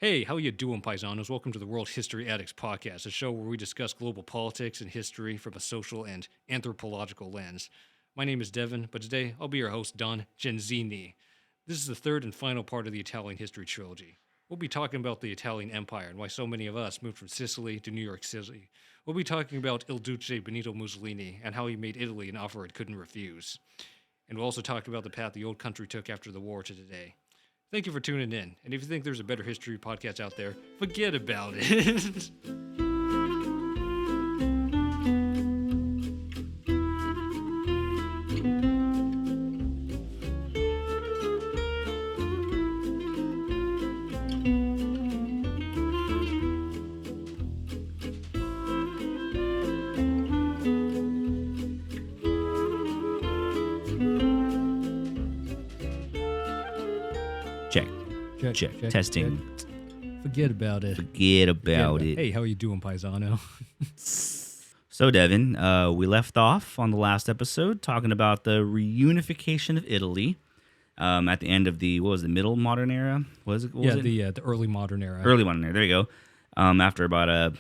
Hey, how you doing, paisanos? Welcome to the World History Addicts podcast, a show where we discuss global politics and history from a social and anthropological lens. My name is Devon, but today I'll be your host, Don Genzini. This is the third and final part of the Italian history trilogy. We'll be talking about the Italian Empire and why so many of us moved from Sicily to New York City. We'll be talking about Il Duce Benito Mussolini and how he made Italy an offer it couldn't refuse. And we'll also talk about the path the old country took after the war to today. Thank you for tuning in, and if you think there's a better history podcast out there, forget about it. Check. Testing. Forget about it. Forget about it. Hey, how are you doing, paisano? So, Devin, we left off on the last episode talking about the reunification of Italy at the end of the middle modern era? What was it? The early modern era. Early modern era. There you go. After about a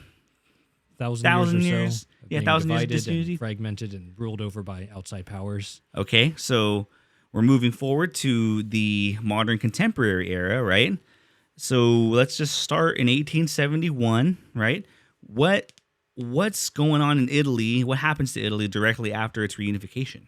thousand years or so. Yeah, 1,000 years of divided disunity. and fragmented and ruled over by outside powers. Okay, so we're moving forward to the modern contemporary era, right? So let's just start in 1871, right? What's going on in Italy? What happens to Italy directly after its reunification?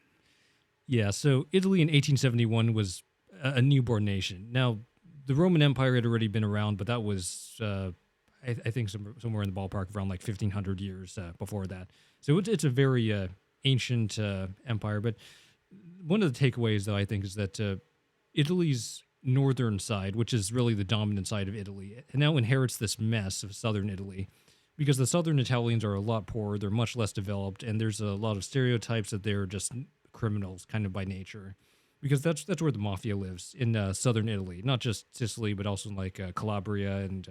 Yeah, so Italy in 1871 was a newborn nation. Now, the Roman Empire had already been around, but that was, I think, somewhere in the ballpark of around like 1,500 years before that. So it's a very ancient empire, but one of the takeaways, though, I think, is that Italy's northern side, which is really the dominant side of Italy, now inherits this mess of southern Italy because the southern Italians are a lot poorer, they're much less developed, and there's a lot of stereotypes that they're just criminals kind of by nature because that's where the mafia lives, in southern Italy, not just Sicily, but also in like Calabria and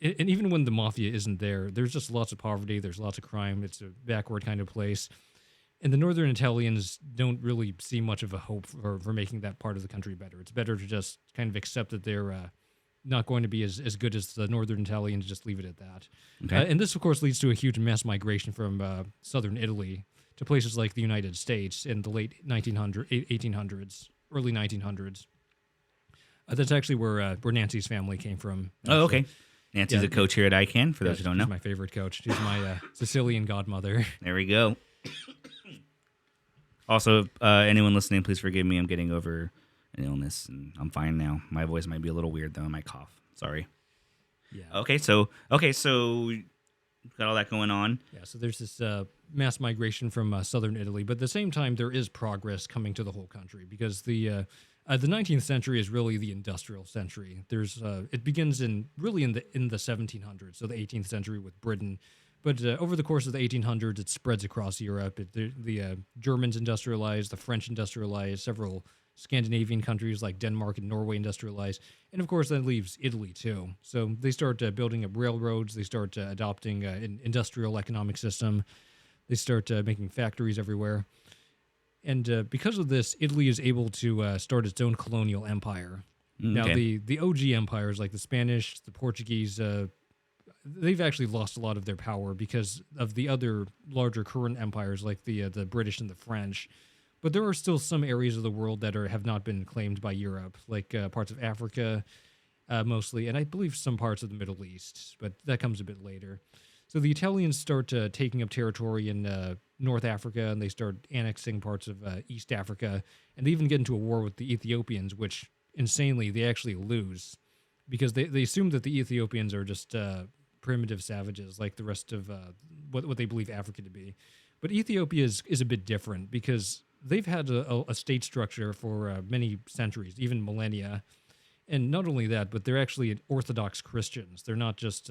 even when the mafia isn't there, there's just lots of poverty, there's lots of crime, it's a backward kind of place. And the northern Italians don't really see much of a hope for making that part of the country better. It's better to just kind of accept that they're not going to be as good as the northern Italians, just leave it at that. Okay. And this, of course, leads to a huge mass migration from southern Italy to places like the United States in the late 1800s, early 1900s. That's actually where Nancy's family came from. Oh, okay. Nancy's a coach here at ICANN, for those who don't know. She's my favorite coach. She's my Sicilian godmother. There we go. Also, anyone listening, please forgive me. I'm getting over an illness, and I'm fine now. My voice might be a little weird, though. I might cough. Sorry. Yeah. Okay, so got all that going on. Yeah, so there's this mass migration from southern Italy, but at the same time, there is progress coming to the whole country because the 19th century is really the industrial century. There's it begins in the 1700s, so the 18th century with Britain. But over the course of the 1800s, it spreads across Europe. The Germans industrialized, the French industrialized, several Scandinavian countries like Denmark and Norway industrialized, and of course that leaves Italy too. So they start building up railroads, they start adopting an industrial economic system, they start making factories everywhere. And because of this, Italy is able to start its own colonial empire. Now, the OG empires like the Spanish, the Portuguese, they've actually lost a lot of their power because of the other larger current empires like the British and the French. But there are still some areas of the world that have not been claimed by Europe, like parts of Africa mostly, and I believe some parts of the Middle East, but that comes a bit later. So the Italians start taking up territory in North Africa, and they start annexing parts of East Africa, and they even get into a war with the Ethiopians, which, insanely, they actually lose because they assume that the Ethiopians are just primitive savages like the rest of what they believe Africa to be. But Ethiopia is a bit different because they've had a state structure for many centuries, even millennia. And not only that, but they're actually Orthodox Christians. They're not just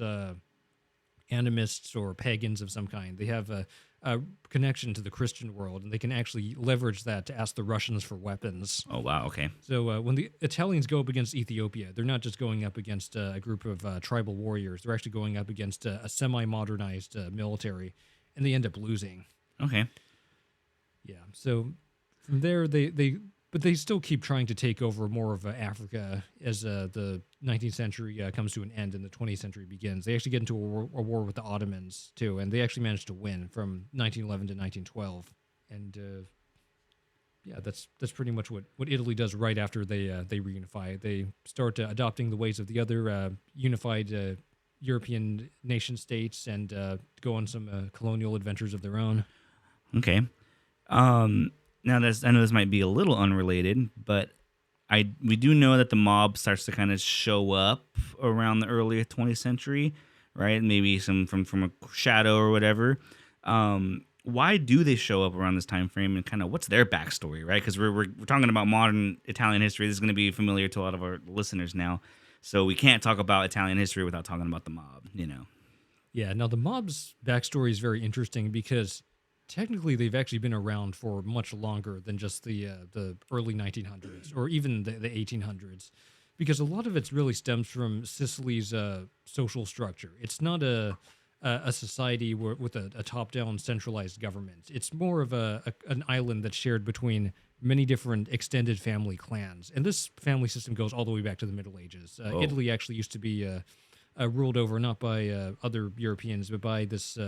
animists or pagans of some kind. They have a connection to the Christian world, and they can actually leverage that to ask the Russians for weapons. Oh, wow, okay. So when the Italians go up against Ethiopia, they're not just going up against a group of tribal warriors. They're actually going up against a semi-modernized military, and they end up losing. Okay. Yeah, so from there, they but they still keep trying to take over more of Africa as the 19th century comes to an end and the 20th century begins. They actually get into a war with the Ottomans too, and they actually managed to win from 1911 to 1912. And yeah, that's pretty much what Italy does right after they reunify. They start adopting the ways of the other unified European nation states and go on some colonial adventures of their own. Okay. Now, I know this might be a little unrelated, but we do know that the mob starts to kind of show up around the early 20th century, right? Maybe some from a shadow or whatever. Why do they show up around this time frame, and kind of what's their backstory, right? Because we're talking about modern Italian history. This is going to be familiar to a lot of our listeners now, so we can't talk about Italian history without talking about the mob, you know. Yeah, now the mob's backstory is very interesting because technically they've actually been around for much longer than just the early 1900s or even the 1800s, because a lot of it really stems from Sicily's social structure. It's not a society with a top-down centralized government. It's more of an island that's shared between many different extended family clans, and this family system goes all the way back to the Middle Ages. Italy actually used to be ruled over not by other Europeans, but by this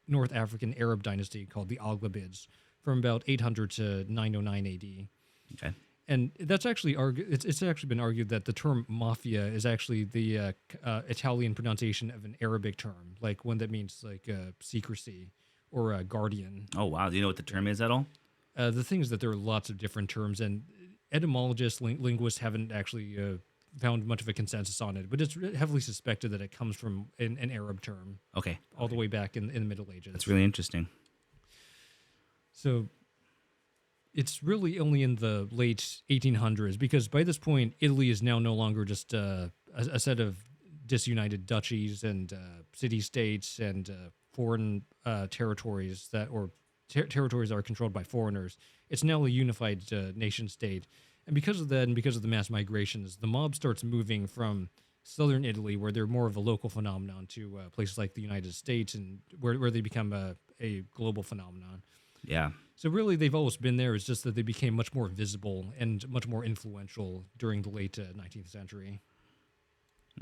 North African Arab dynasty called the Aghlabids from about 800 to 909 AD. Okay. And that's actually it's actually been argued that the term mafia is actually the Italian pronunciation of an Arabic term, like one that means like secrecy or guardian. Oh, wow. Do you know what the term is at all? The thing is that there are lots of different terms, and etymologists, linguists haven't actually found much of a consensus on it, but it's heavily suspected that it comes from an Arab term. Okay. All the way back in the Middle Ages. That's really interesting. So it's really only in the late 1800s, because by this point, Italy is now no longer just a set of disunited duchies and city-states and foreign territories territories that are controlled by foreigners. It's now a unified nation-state. And because of that, and because of the mass migrations, the mob starts moving from southern Italy, where they're more of a local phenomenon, to places like the United States, and where they become a global phenomenon. Yeah. So really, they've always been there. It's just that they became much more visible and much more influential during the late 19th century.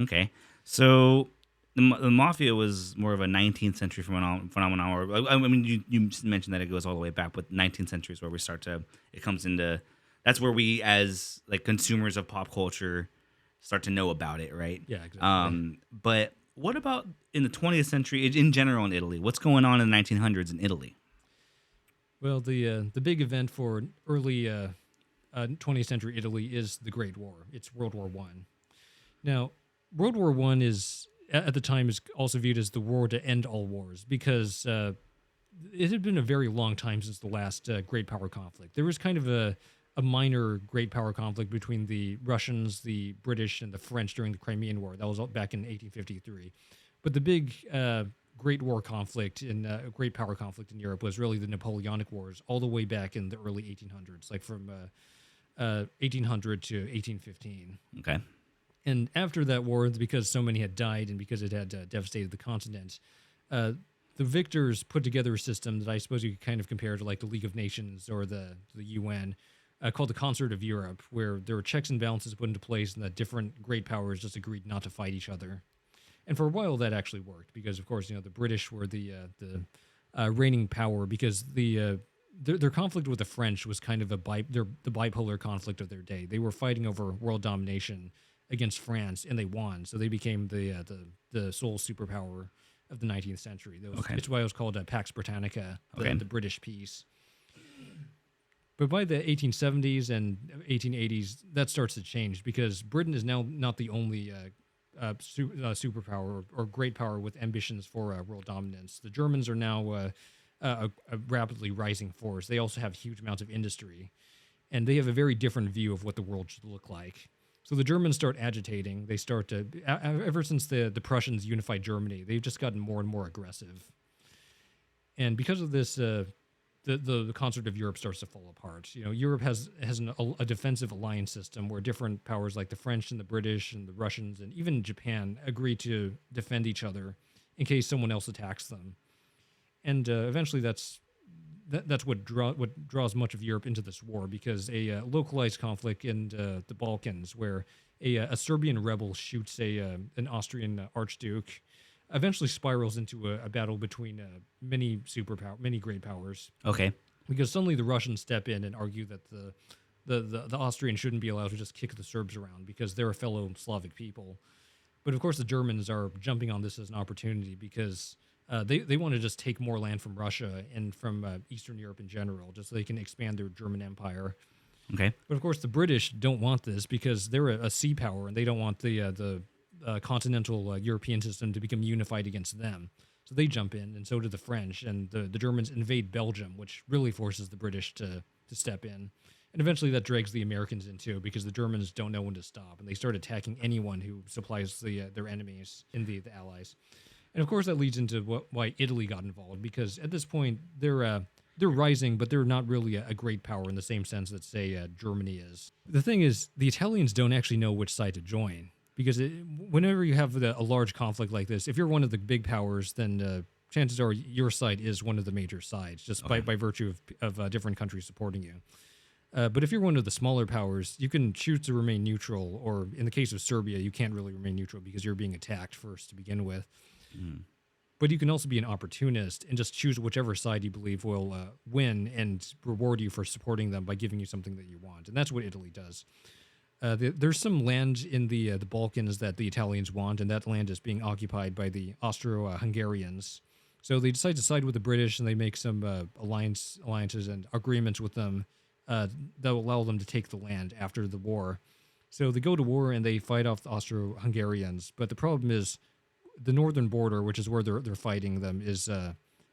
Okay. So the mafia was more of a 19th century phenomenon. Or, I mean, you mentioned that it goes all the way back, but 19th century is where it comes into, that's where we as like consumers of pop culture start to know about it, right? Yeah, exactly. But what about in the 20th century, in general in Italy? What's going on in the 1900s in Italy? Well, the big event for early 20th century Italy is the Great War. It's World War One. Now, World War One is at the time is also viewed as the war to end all wars, because it had been a very long time since the last great power conflict. There was kind of a minor great power conflict between the Russians, the British, and the French during the Crimean War. That was back in 1853. But the big Great War conflict great power conflict in Europe was really the Napoleonic Wars, all the way back in the early 1800s, like from 1800 to 1815. Okay. And after that war, because so many had died and because it had devastated the continent, the victors put together a system that I suppose you could kind of compare to like the League of Nations or the UN, called the Concert of Europe, where there were checks and balances put into place and that different great powers just agreed not to fight each other. And for a while, that actually worked because, of course, the British were the reigning power, because their conflict with the French was kind of the bipolar conflict of their day. They were fighting over world domination against France, and they won, so they became the sole superpower of the 19th century. It's why it was called Pax Britannica, the British peace. But by the 1870s and 1880s, that starts to change, because Britain is now not the only superpower or great power with ambitions for world dominance. The Germans are now a rapidly rising force. They also have huge amounts of industry, and they have a very different view of what the world should look like. So the Germans start agitating. They start to, ever since the Prussians unified Germany, they've just gotten more and more aggressive. And because of this, the concert of Europe starts to fall apart. Europe has a defensive alliance system where different powers like the French and the British and the Russians and even Japan agree to defend each other in case someone else attacks them. And eventually that's what draws much of Europe into this war, because a localized conflict in the Balkans, where a Serbian rebel shoots an Austrian archduke, eventually spirals into a battle between many great powers, Okay. because suddenly the Russians step in and argue that the Austrians shouldn't be allowed to just kick the Serbs around because they're a fellow Slavic people. But of course, the Germans are jumping on this as an opportunity, because they want to just take more land from Russia and from Eastern Europe in general, just so they can expand their German empire. Okay. But of course, the British don't want this, because they're a sea power, and they don't want the continental European system to become unified against them. So they jump in, and so do the French, and the Germans invade Belgium, which really forces the British to step in. And eventually that drags the Americans in too, because the Germans don't know when to stop, and they start attacking anyone who supplies their enemies in the Allies. And of course that leads into why Italy got involved, because at this point they're rising, but they're not really a great power in the same sense that, say, Germany is. The thing is, the Italians don't actually know which side to join, because whenever you have a large conflict like this, if you're one of the big powers, then chances are your side is one of the major sides, just by virtue of different countries supporting you. But if you're one of the smaller powers, you can choose to remain neutral, or in the case of Serbia, you can't really remain neutral because you're being attacked first to begin with. Mm. But you can also be an opportunist and just choose whichever side you believe will win and reward you for supporting them by giving you something that you want. And that's what Italy does. There's some land in the Balkans that the Italians want, and that land is being occupied by the Austro-Hungarians. So they decide to side with the British, and they make some alliances and agreements with them that will allow them to take the land after the war. So they go to war and they fight off the Austro-Hungarians. But the problem is the northern border, which is where they're fighting them, is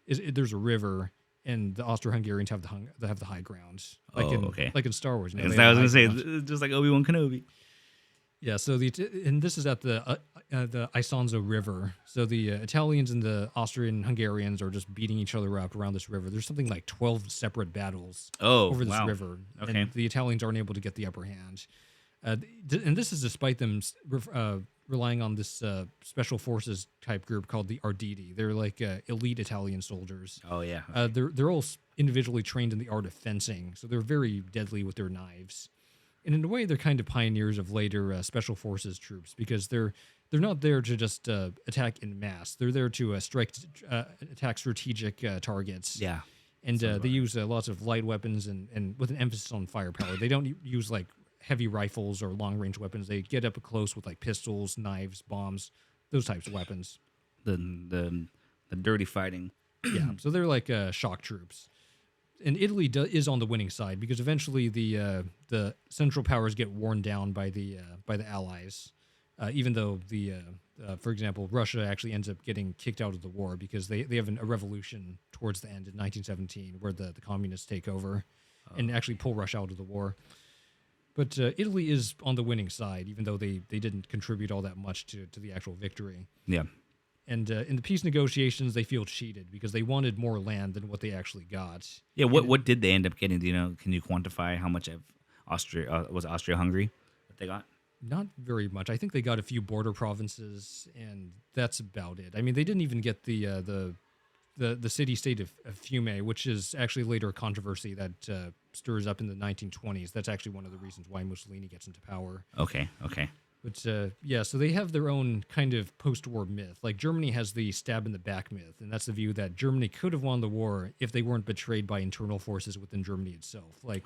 there's a river, and the Austro-Hungarians have the high ground, like in Star Wars. You know, I was gonna say, just like Obi-Wan Kenobi. Yeah, so and this is at the Isonzo River. So the Italians and the Austrian Hungarians are just beating each other up around this river. There's something like 12 separate battles over this river. Okay. And the Italians aren't able to get the upper hand. And this is despite them relying on this special forces type group called the Arditi. They're like elite Italian soldiers. Oh, yeah. They're all individually trained in the art of fencing, so they're very deadly with their knives. And in a way, they're kind of pioneers of later special forces troops, because they're not there to just attack in mass. They're there to attack strategic targets. Yeah. And they use lots of light weapons and with an emphasis on firepower. They don't use like heavy rifles or long range weapons. They get up close with like pistols, knives, bombs, those types of weapons. The dirty fighting. Yeah. So they're like shock troops. And Italy is on the winning side, because eventually the Central Powers get worn down by the Allies, even though for example, Russia actually ends up getting kicked out of the war because they have a revolution towards the end in 1917 where the communists take over and actually pull Russia out of the war. But Italy is on the winning side, even though they didn't contribute all that much to the actual victory. Yeah. And in the peace negotiations, they feel cheated because they wanted more land than what they actually got. Yeah, what did they end up getting? Do you know? Can you quantify how much of Austria-Hungary that they got? Not very much. I think they got a few border provinces, and that's about it. I mean, they didn't even get the city-state of Fiume, which is actually later a controversy that stirs up in the 1920s. That's actually one of the reasons why Mussolini gets into power. Okay. But yeah, so they have their own kind of post-war myth. Like Germany has the stab in the back myth, and that's the view that Germany could have won the war if they weren't betrayed by internal forces within Germany itself, like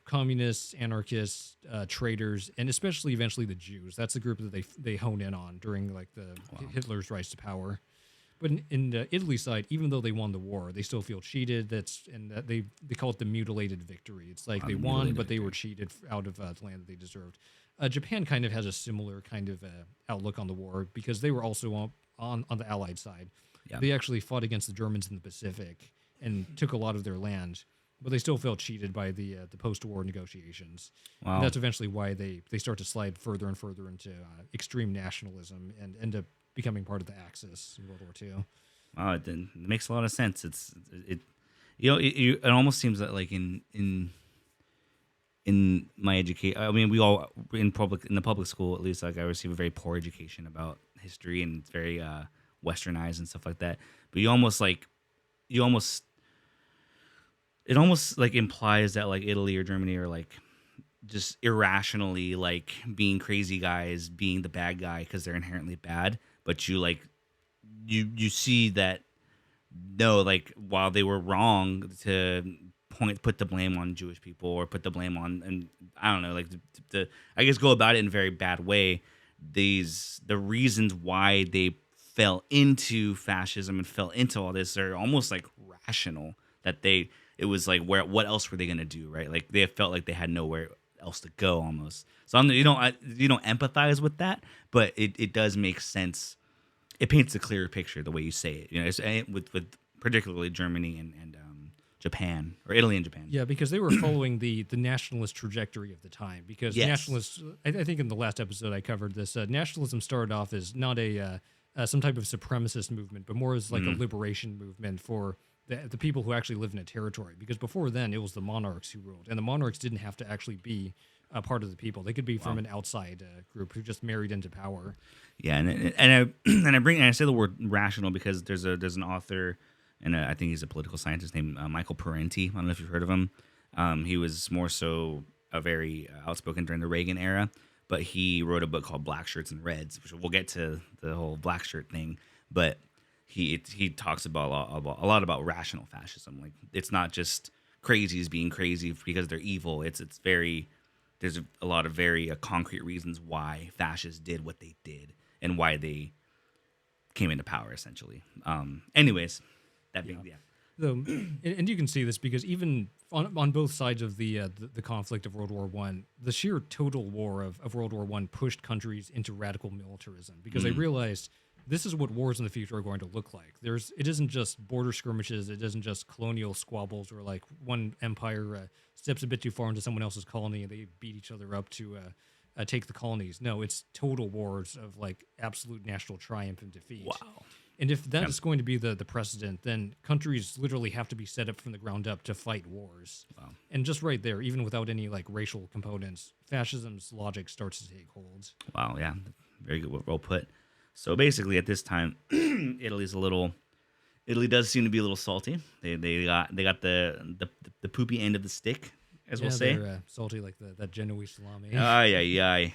communists, anarchists, traitors, and especially eventually the Jews. That's the group that they hone in on during like Hitler's rise to power. But in the Italy side, even though they won the war, they still feel cheated. They call it the mutilated victory. It's like they won, but they were cheated out of the land that they deserved. Japan kind of has a similar kind of outlook on the war because they were also on the Allied side. Yeah. They actually fought against the Germans in the Pacific and took a lot of their land, but they still felt cheated by the post-war negotiations. Wow. And that's eventually why they start to slide further and further into extreme nationalism and end up becoming part of the Axis in World War II. Wow, it makes a lot of sense. It almost seems that like in my education, I mean, we all in the public school, at least, like I receive a very poor education about history, and it's very westernized and stuff like that. But you almost it almost like implies that like Italy or Germany are like just irrationally like being crazy guys, being the bad guy because they're inherently bad. But you like you see that no, like while they were wrong to put the blame on Jewish people or put the blame on, and I don't know, like the I guess go about it in a very bad way. The reasons why they fell into fascism and fell into all this are almost like rational. That it was like what else were they gonna do, right? Like they felt like they had nowhere else to go almost. So you don't empathize with that, but it does make sense. It paints a clearer picture the way you say it. You know, with particularly Germany and Japan or Italy and Japan. Yeah, because they were following the nationalist trajectory of the time. Because Yes. nationalists, I think in the last episode I covered this. Nationalism started off as not some type of supremacist movement, but more as like a liberation movement for the people who actually live in a territory. Because before then, it was the monarchs who ruled, and the monarchs didn't have to actually be a part of the people. They could be from an outside group who just married into power. Yeah, and I say the word rational because there's an author, and I think he's a political scientist named Michael Parenti. I don't know if you've heard of him. He was more so a very outspoken during the Reagan era, but he wrote a book called Black Shirts and Reds, which we'll get to the whole black shirt thing. But he talks about a lot about rational fascism. Like it's not just crazies being crazy because they're evil. It's very there's a lot of very concrete reasons why fascists did what they did and why they came into power, essentially. Anyways, that being Though, and you can see this because even on both sides of the conflict of World War One, the sheer total war of World War One pushed countries into radical militarism because they realized this is what wars in the future are going to look like. It isn't just border skirmishes, it isn't just colonial squabbles where like one empire steps a bit too far into someone else's colony and they beat each other up to take the colonies. No, it's total wars of like absolute national triumph and defeat. Wow. And if that is going to be the precedent, then countries literally have to be set up from the ground up to fight wars. Wow. And just right there, even without any like racial components, fascism's logic starts to take hold. Wow, yeah, very good, well put. So basically, at this time, Italy does seem to be a little salty. They got the poopy end of the stick, as we'll say. They're salty like that Genoese salami. Aye.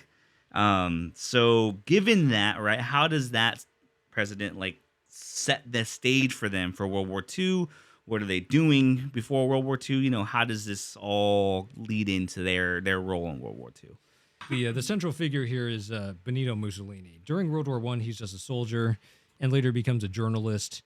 So given that, right, how does that president like set the stage for them for World War II? What are they doing before World War II? You know, how does this all lead into their role in World War II? The central figure here is Benito Mussolini. During World War I, he's just a soldier and later becomes a journalist.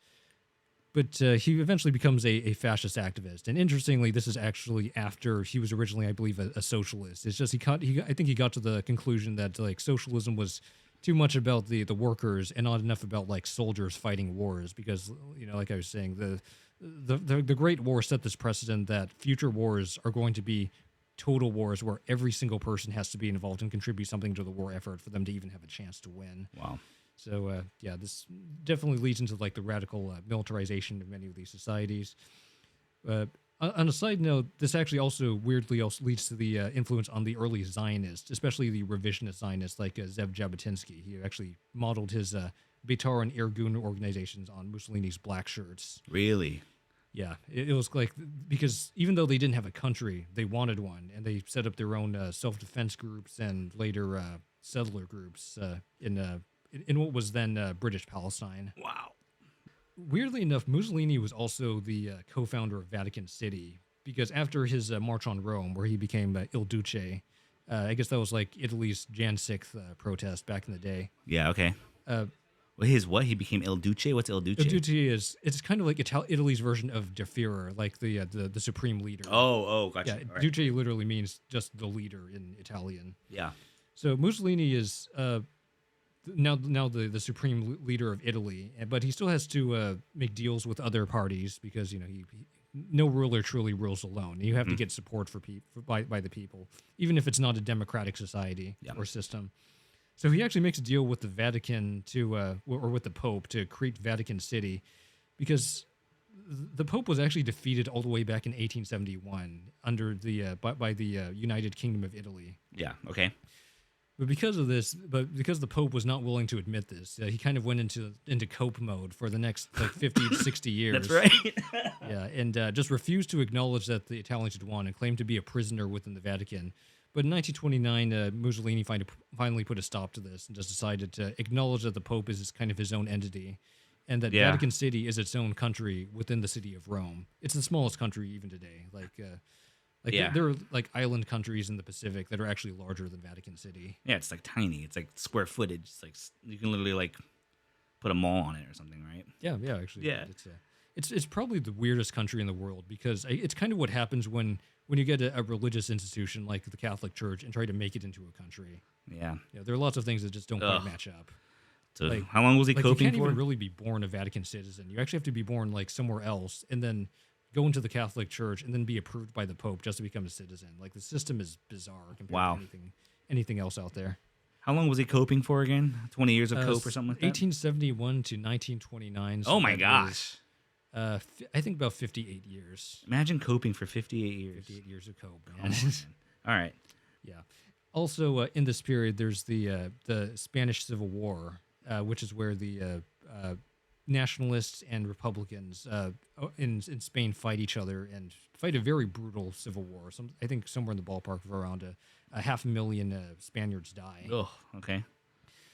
But he eventually becomes a fascist activist. And interestingly, this is actually after he was originally, I believe, a socialist. It's just I think he got to the conclusion that like socialism was too much about the workers and not enough about like soldiers fighting wars. Because, you know, like I was saying, the Great War set this precedent that future wars are going to be total wars where every single person has to be involved and contribute something to the war effort for them to even have a chance to win. Wow. So, this definitely leads into like the radical militarization of many of these societies. On a side note, this actually also weirdly leads to the influence on the early Zionists, especially the revisionist Zionists like Zev Jabotinsky. He actually modeled his Beitar and Irgun organizations on Mussolini's black shirts. Really? Yeah, it was like, because even though they didn't have a country, they wanted one, and they set up their own self-defense groups and later settler groups in what was then British Palestine. Wow. Weirdly enough, Mussolini was also the co-founder of Vatican City, because after his march on Rome, where he became Il Duce, I guess that was like Italy's Jan 6th protest back in the day. Yeah, okay. What? He became Il Duce? What's Il Duce? Il Duce it's kind of like Italy's version of Der Führer, like the supreme leader. Oh, gotcha. Yeah, All right. Duce literally means just the leader in Italian. Yeah. So Mussolini is now the supreme leader of Italy, but he still has to make deals with other parties because, you know, he no ruler truly rules alone. You have to get support by the people, even if it's not a democratic society or system. So he actually makes a deal with the Vatican or with the Pope to create Vatican City, because the Pope was actually defeated all the way back in 1871 under by the United Kingdom of Italy. Yeah, okay. But because the Pope was not willing to admit this, he kind of went into cope mode for the next like 50 to 60 years. That's right. Yeah, and just refused to acknowledge that the Italians had won and claimed to be a prisoner within the Vatican. But in 1929, Mussolini finally put a stop to this and just decided to acknowledge that the Pope is kind of his own entity, and that Yeah. Vatican City is its own country within the city of Rome. It's the smallest country even today. Like Yeah. there are like island countries in the Pacific that are actually larger than Vatican City. Yeah, it's like tiny. It's like square footage. It's like you can literally like put a mall on it or something, right? Yeah, actually, Yeah. it's probably the weirdest country in the world because it's kind of what happens when you get a religious institution like the Catholic Church and try to make it into a country. Yeah. There are lots of things that just don't Ugh. quite match up. So Like- how long was he Like you coping can't for? even really be born a Vatican citizen. You actually have to be born like somewhere else and then go into the Catholic Church and then be approved by the Pope just to become a citizen. Like the system is bizarre compared Wow. to anything else out there. How long was he coping for again? 20 years of cope or something like that? 1871 to 1929. Oh my that gosh. was, I think about 58 years. Imagine coping for 58 years. 58 years of cope, Come man. on, man. All right. Yeah. Also, in this period, there's the Spanish Civil War, which is where the nationalists and Republicans in Spain fight each other and fight a very brutal civil war. I think somewhere in the ballpark of around a 500,000 Spaniards die. Oh, okay.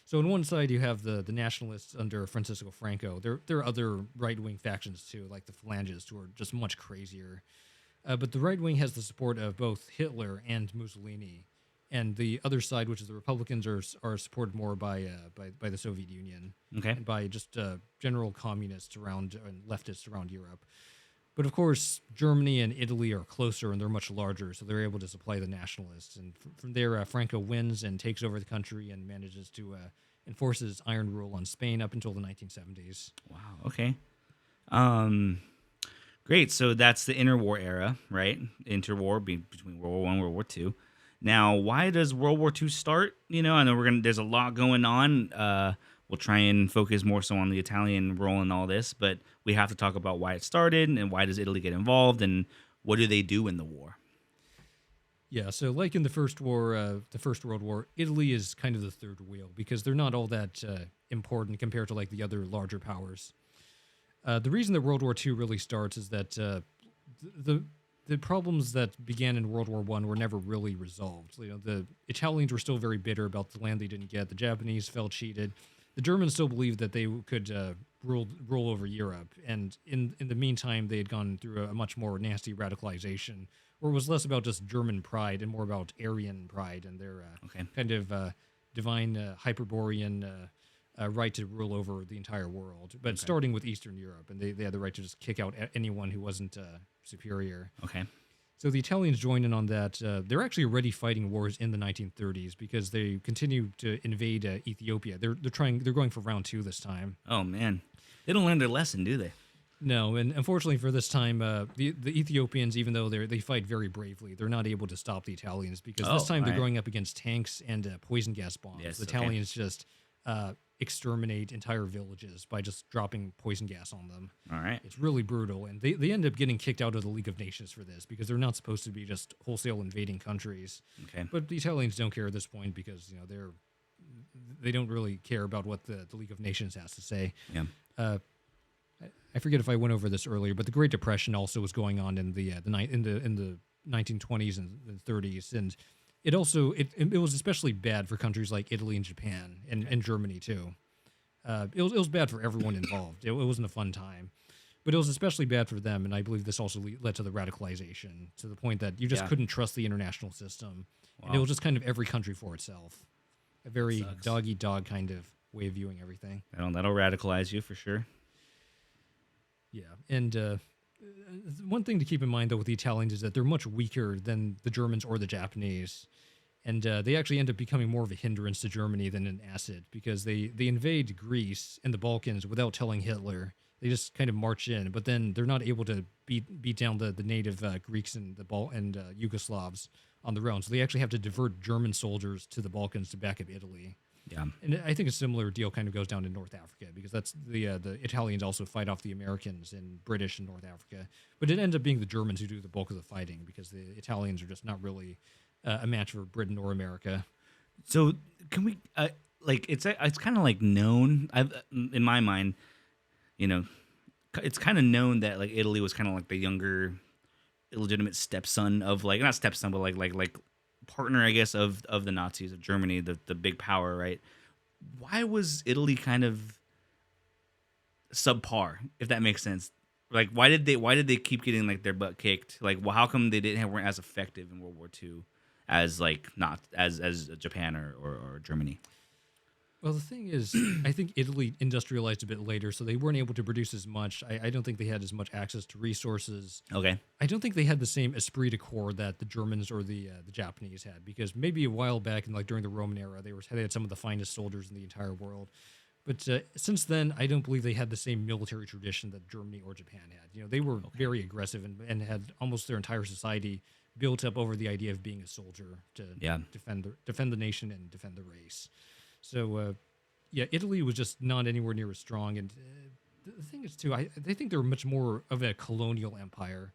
So on one side you have the nationalists under Francisco Franco. There are other right wing factions too, like the Phalangists, who are just much crazier. But the right wing has the support of both Hitler and Mussolini, and the other side, which is the Republicans, are supported more by the Soviet Union Okay. and by just general communists around and leftists around Europe. But of course, Germany and Italy are closer and they're much larger, so they're able to supply the nationalists. And from there, Franco wins and takes over the country and manages to enforce his iron rule on Spain up until the 1970s. Wow. Okay. Great. So that's the interwar era, right? Interwar between World War I and World War II. Now, why does World War II start? You know, I know there's a lot going on. We'll try and focus more so on the Italian role in all this, but we have to talk about why it started and why does Italy get involved and what do they do in the war? Yeah, so like in the First World War, Italy is kind of the third wheel because they're not all that important compared to like the other larger powers. The reason that World War II really starts is that the problems that began in World War I were never really resolved. You know, the Italians were still very bitter about the land they didn't get. The Japanese felt cheated. The Germans still believed that they could rule over Europe, and in the meantime, they had gone through a much more nasty radicalization, where it was less about just German pride and more about Aryan pride and their kind of divine Hyperborean right to rule over the entire world. But starting with Eastern Europe, and they had the right to just kick out anyone who wasn't superior. Okay. So the Italians join in on that. They're actually already fighting wars in the 1930s because they continue to invade Ethiopia. They're going for round 2 this time. Oh, man. They don't learn their lesson, do they? No, and unfortunately for this time, the Ethiopians, even though they fight very bravely, they're not able to stop the Italians because this time they're going up against tanks and poison gas bombs. Yes, The okay. Italians just exterminate entire villages by just dropping poison gas on them. All right. It's really brutal, and they end up getting kicked out of the League of Nations for this because they're not supposed to be just wholesale invading countries. Okay. But the Italians don't care at this point because they don't really care about what the League of Nations has to say. Yeah. I forget if I went over this earlier, but the Great Depression also was going on in the 1920s and the 30s, and it was especially bad for countries like Italy and Japan and Germany too. It was bad for everyone involved. It wasn't a fun time, but it was especially bad for them, and I believe this also led to the radicalization to the point that you just couldn't trust the international system, and it was just kind of every country for itself. A very dog-eat-dog kind of way of viewing everything. That'll radicalize you for sure. Yeah, and one thing to keep in mind, though, with the Italians is that they're much weaker than the Germans or the Japanese, and they actually end up becoming more of a hindrance to Germany than an asset because they invade Greece and the Balkans without telling Hitler. They just kind of march in, but then they're not able to beat down the native Greeks and Yugoslavs on their own. So they actually have to divert German soldiers to the Balkans to back up Italy. Yeah. And I think a similar deal kind of goes down in North Africa because that's the Italians also fight off the Americans and British in North Africa. But it ends up being the Germans who do the bulk of the fighting because the Italians are just not really a match for Britain or America. So can we like it's kind of like known in my mind, you know, it's kind of known that like Italy was kind of like the younger illegitimate stepson of like not stepson but like partner I guess of the Nazis of Germany, the big power, right? Why was Italy kind of subpar, if that makes sense? Like why did they keep getting like their butt kicked? Like well, how come they weren't as effective in World War II as like not as Japan or Germany? Well, the thing is, I think Italy industrialized a bit later, so they weren't able to produce as much. I don't think they had as much access to resources. Okay. I don't think they had the same esprit de corps that the Germans or the Japanese had, because maybe a while back, and like during the Roman era, they had some of the finest soldiers in the entire world. But since then, I don't believe they had the same military tradition that Germany or Japan had. You know, they were very aggressive and had almost their entire society built up over the idea of being a soldier to Yeah. defend the nation and defend the race. So, yeah, Italy was just not anywhere near as strong. And the thing is, too, they think they're much more of a colonial empire,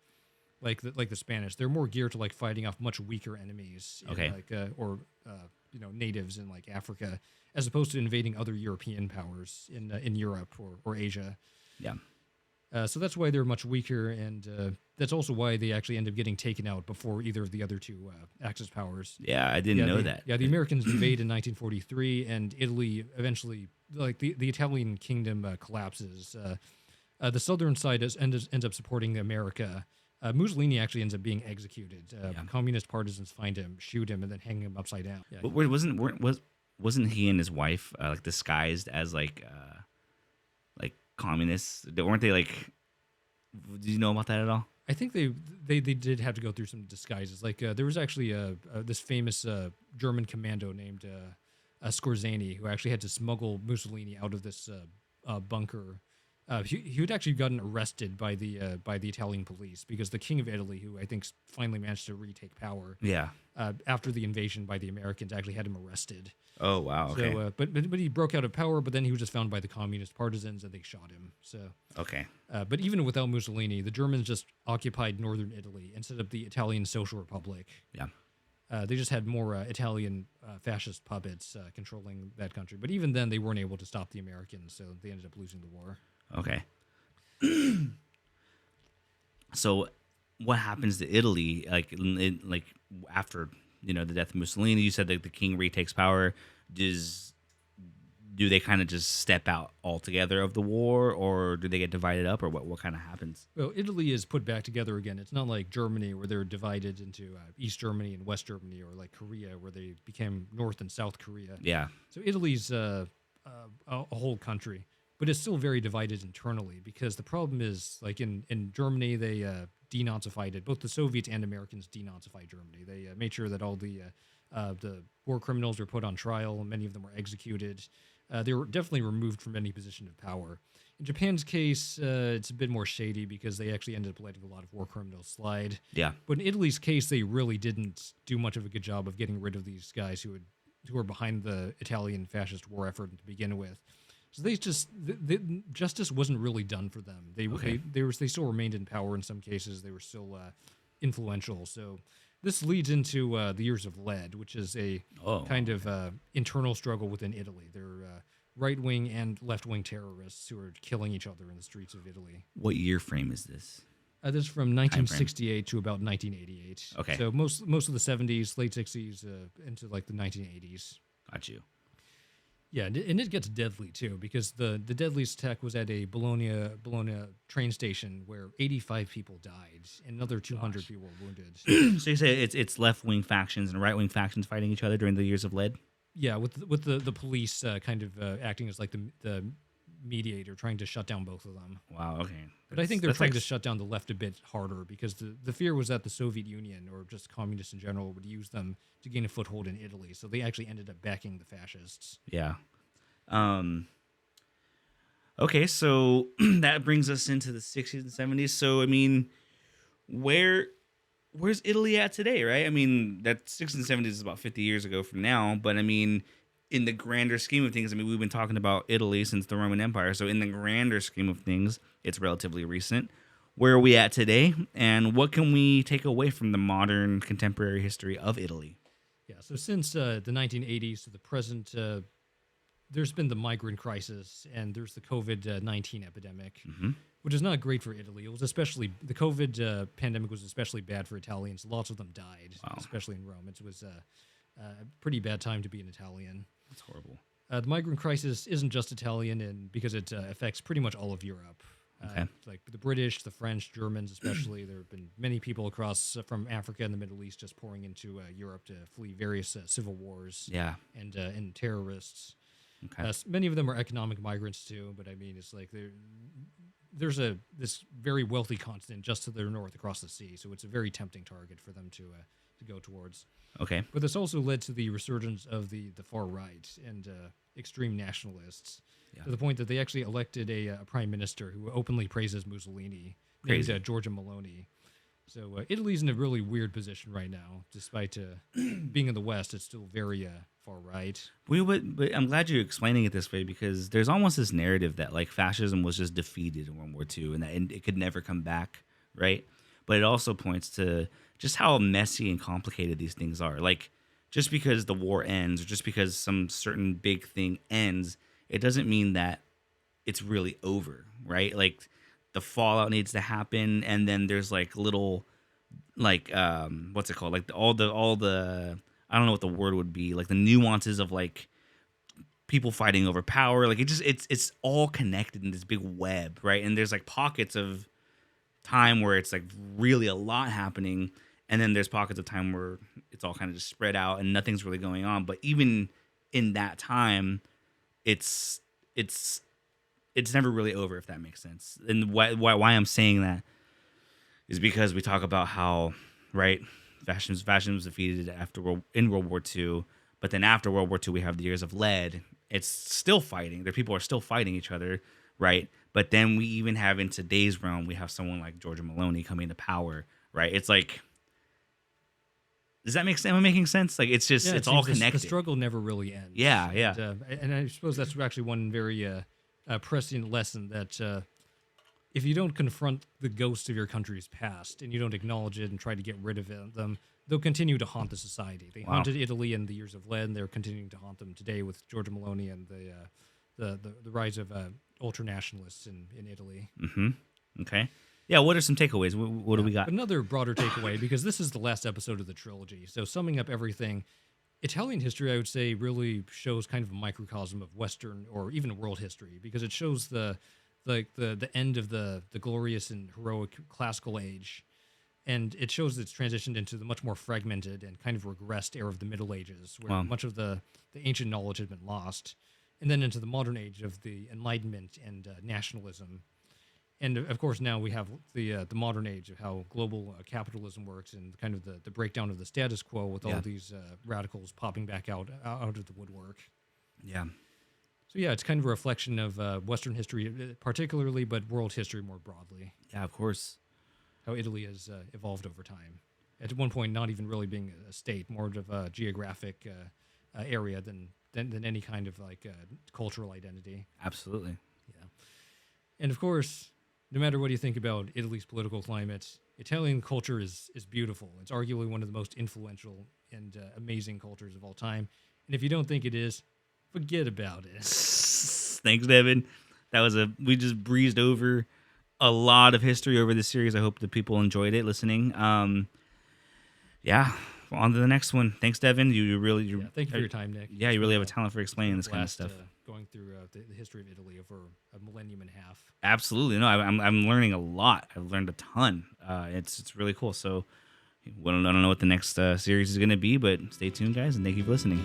like the Spanish. They're more geared to like fighting off much weaker enemies, Okay. like or natives in like Africa, as opposed to invading other European powers in Europe or Asia. Yeah. So that's why they're much weaker, and that's also why they actually end up getting taken out before either of the other two Axis powers. Yeah, I didn't know that. Yeah, the Americans invade in 1943, and Italy eventually, like the Italian kingdom collapses. The southern side ends up supporting America. Mussolini actually ends up being executed. Communist partisans find him, shoot him, and then hang him upside down. Yeah, But wasn't he and his wife like disguised as like communists? Weren't they like? Did you know about that at all? I think they did have to go through some disguises. Like there was actually this famous German commando named Skorzeny, who actually had to smuggle Mussolini out of this bunker. He had actually gotten arrested by the Italian police because the king of Italy, who I think finally managed to retake power, Yeah. after the invasion by the Americans, actually had him arrested. Oh wow. Okay. So, but he broke out of power. But then he was just found by the communist partisans, and they shot him. So, Okay. but even without Mussolini, the Germans just occupied northern Italy and set up the Italian Social Republic. Yeah. They just had more Italian fascist puppets controlling that country. But even then, they weren't able to stop the Americans, so they ended up losing the war. Okay. So, what happens to Italy? Like after the death of Mussolini, you said that the king retakes power. Do they kind of just step out altogether of the war, or do they get divided up, or what kind of happens? Well, Italy is put back together again. It's not like Germany, where they're divided into East Germany and West Germany, or like Korea, where they became North and South Korea. Yeah. So Italy's a whole country, but it's still very divided internally, because the problem is, like in Germany, they denazified it. Both the Soviets and Americans denazified Germany. They made sure that all the war criminals were put on trial. Many of them were executed. They were definitely removed from any position of power. In Japan's case, it's a bit more shady, because they actually ended up letting a lot of war criminals slide. Yeah. But in Italy's case, they really didn't do much of a good job of getting rid of these guys who were behind the Italian fascist war effort to begin with. So the justice wasn't really done for them. They still remained in power in some cases. They were still influential. So this leads into the Years of Lead, which is a kind of internal struggle within Italy. They're right-wing and left-wing terrorists who are killing each other in the streets of Italy. What year frame is this? This is from 1968 to about 1988. Okay. So most of the 70s, late 60s, into like the 1980s. Got you. Yeah, and it gets deadly too, because the deadliest attack was at a Bologna train station where 85 people died and another 200 people were wounded. So you say it's left wing factions and right wing factions fighting each other during the Years of Lead? Yeah, with the police kind of acting as like the mediator, trying to shut down both of them. Wow. Okay. But I think they're trying to shut down the left a bit harder, because the fear was that the Soviet Union, or just communists in general, would use them to gain a foothold in Italy. So they actually ended up backing the fascists. Yeah. Okay, so that brings us into the 60s and 70s. So I mean, where's Italy at today, right? I mean, that 60s and 70s is about 50 years ago from now, but I mean, in the grander scheme of things, I mean, we've been talking about Italy since the Roman Empire. So in the grander scheme of things, it's relatively recent. Where are we at today, and what can we take away from the modern contemporary history of Italy? Yeah. So since the 1980s to the present, there's been the migrant crisis and there's the COVID-19 epidemic, Hmm. which is not great for Italy. It was especially the COVID pandemic was especially bad for Italians. Lots of them died, Wow, especially in Rome. It was a pretty bad time to be an Italian. that's horrible. The migrant crisis isn't just Italian, and because it affects pretty much all of Europe. Okay. Like the British, the French, Germans, especially. There have been many people across from Africa and the Middle East just pouring into Europe to flee various civil wars Yeah. and terrorists. Okay. Many of them are economic migrants too, but I mean, it's like there's this very wealthy continent just to their north across the sea, so it's a very tempting target for them to go towards. Okay. But this also led to the resurgence of the far right and extreme nationalists, Yeah. to the point that they actually elected a prime minister who openly praises Mussolini, Crazy. named Giorgia Meloni. So Italy's in a really weird position right now, despite being in the West. It's still very far right. But I'm glad you're explaining it this way because there's almost this narrative that like fascism was just defeated in World War II and that it could never come back, right? But it also points to just how messy and complicated these things are. Like, just because the war ends or just because some certain big thing ends, it doesn't mean that it's really over, right? Like, the fallout needs to happen, and then there's like little, like, what's it called? Like all the I don't know what the word would be, like the nuances of like people fighting over power. Like it's all connected in this big web, right? And there's like pockets of time where it's like really a lot happening, and then there's pockets of time where it's all kind of just spread out and nothing's really going on. But even in that time, it's never really over, if that makes sense. And why I'm saying that is because we talk about how, right, fascism was defeated in World War II, but then after World War II we have the years of lead. It's still fighting. The people are still fighting each other, right? But then we even have in today's realm, we have someone like Giorgia Meloni coming to power, right? It's like, does that make sense? Am I making sense? Like, it's just, Yeah, it's all seems connected. The struggle never really ends. Yeah, yeah. And I suppose that's actually one very prescient lesson that if you don't confront the ghosts of your country's past and you don't acknowledge it and try to get rid of them, they'll continue to haunt the society. They haunted Italy in the years of lead, and they're continuing to haunt them today with Giorgia Meloni and the rise of ultranationalists in Italy. Mm-hmm. Okay. Yeah, what are some takeaways? What do we got? Another broader takeaway, because this is the last episode of the trilogy. So summing up everything, Italian history, I would say, really shows kind of a microcosm of Western or even world history, because it shows the end of the glorious and heroic classical age, and it shows it's transitioned into the much more fragmented and kind of regressed era of the Middle Ages, where much of the ancient knowledge had been lost, and then into the modern age of the Enlightenment and nationalism. And of course, now we have the modern age of how global capitalism works and kind of the breakdown of the status quo with all these radicals popping back out of the woodwork. Yeah. So yeah, it's kind of a reflection of Western history particularly, but world history more broadly. Yeah, of course. How Italy has evolved over time. At one point, not even really being a state, more of a geographic area than any kind of like cultural identity. Absolutely. Yeah. And of course, no matter what you think about Italy's political climate, Italian culture is beautiful. It's arguably one of the most influential and amazing cultures of all time. And if you don't think it is, forget about it. Thanks, Devin. We just breezed over a lot of history over this series. I hope the people enjoyed it listening. Yeah, on to the next one. Thanks, Devin. Thank you for your time, Nick. Yeah, you really have a talent for explaining this kind of stuff. Going through the history of Italy over a millennium and a half. Absolutely. No, I'm learning a lot. I've learned a ton. It's really cool. So I don't know what the next series is going to be, but stay tuned, guys, and thank you for listening.